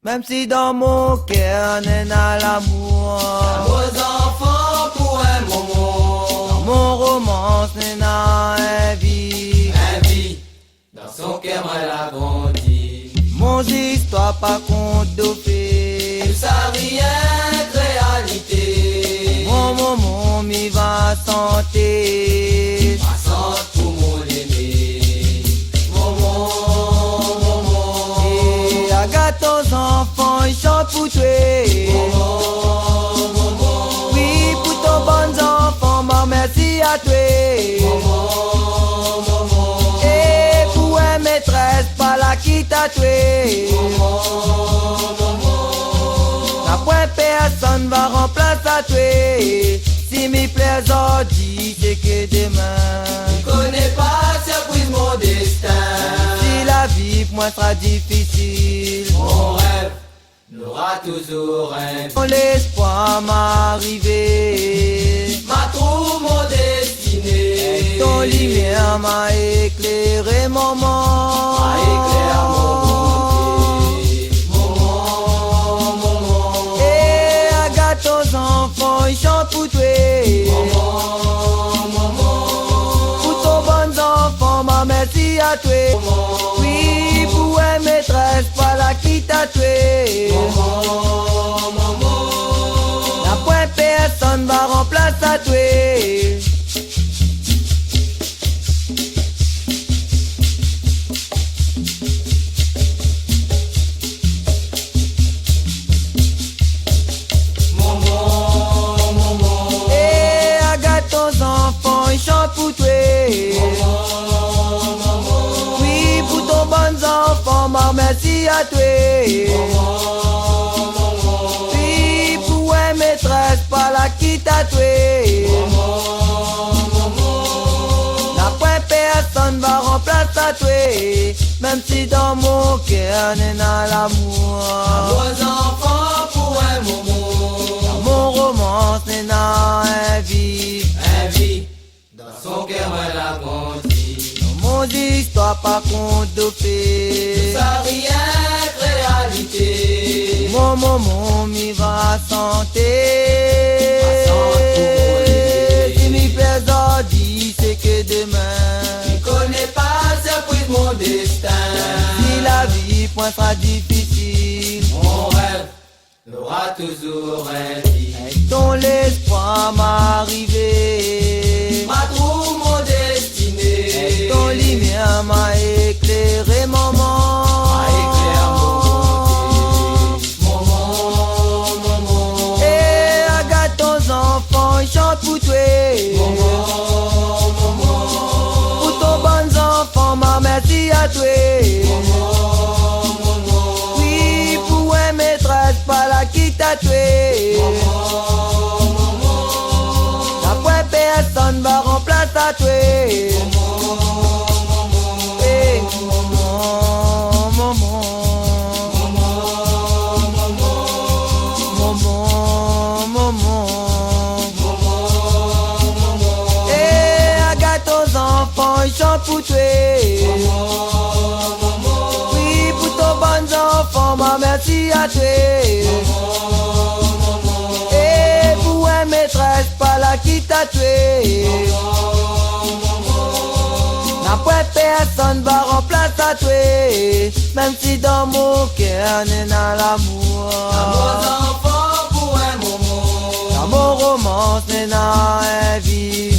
Même si dans mon cœur n'est pas l'amour, Vos enfants pour un moment, mon romance n'est pas un vie. un vie, dans son cœur elle a grandi. Mon histoire pas conte de fées. Tout ça rien de réalité. Mon moment m'y va santé. Passante pour mon aimé. Maman, maman, Et regarde ton enfant, il chante pour toi. maman, Oui, pour ton bon enfant, ma merci à toi. maman, maman, Et pour une maîtresse, pas la quitte à toi. La point personne va remplacer à toi. Si mes plaît aujourd'hui, c'est que demain. connais pas surprise mon destin. Si la vie pour moi sera difficile, Mon rêve n'aura toujours un mon l'espoir m'arriver. Ma trou mon destiné. Ton lumière m'a éclairé, maman. Ma éclaire mon beauté. Maman, maman, Et regarde tes enfants, ils chantent pour toi. maman, maman, Pour ton bon enfant, ma merci à toi. Oui, pour une maîtresse, pas la quitte à toi. maman, maman. La point personne va remplacer à toi. Et regarde tes enfants, ils chantent pour toi. Oui, pour ton bon enfant, ma merci à toi. Oui, pour une maîtresse, pas la quitte à toi. La point personne va remplacer à toi. Même si dans mon cœur n'est pas l'amour. Vos enfants pour un moment, Mon romance n'est pas un vie. un vie, dans son cœur elle a grandi. Mon histoire pas conte de fées. Ça rien de réalité. Mon moment m'y va santé. Passante pour mon aimé. Si m'y plaît aujourd'hui, c'est que demain. Connais pas surprise mon destin. Si la vie point sera difficile, Mon rêve n'aura toujours un vie. ton l'espoir m'arriver. Ma trou mon destiné. Ton lumière m'a éclairé, maman. Ma éclaire mon beauté. Maman, maman, Et regarde tes enfants, ils chantent pour toi. maman, maman, Pour ton bon enfant, ma merci à toi. Oui, pour une maîtresse, pas la quitte à toi. La point personne va remplacer à toi. Eh, maman, maman, maman. Et regarde tes enfants, ils chantent pour toi. Oui, pour ton bon enfant, ma merci à toi. Et pour une maîtresse, pas la quitte à toi. La point personne va remplacer à toi. Même si dans mon cœur n'est pas l'amour. Vos enfants pour un moment, Dans mon romance n'est pas un vie.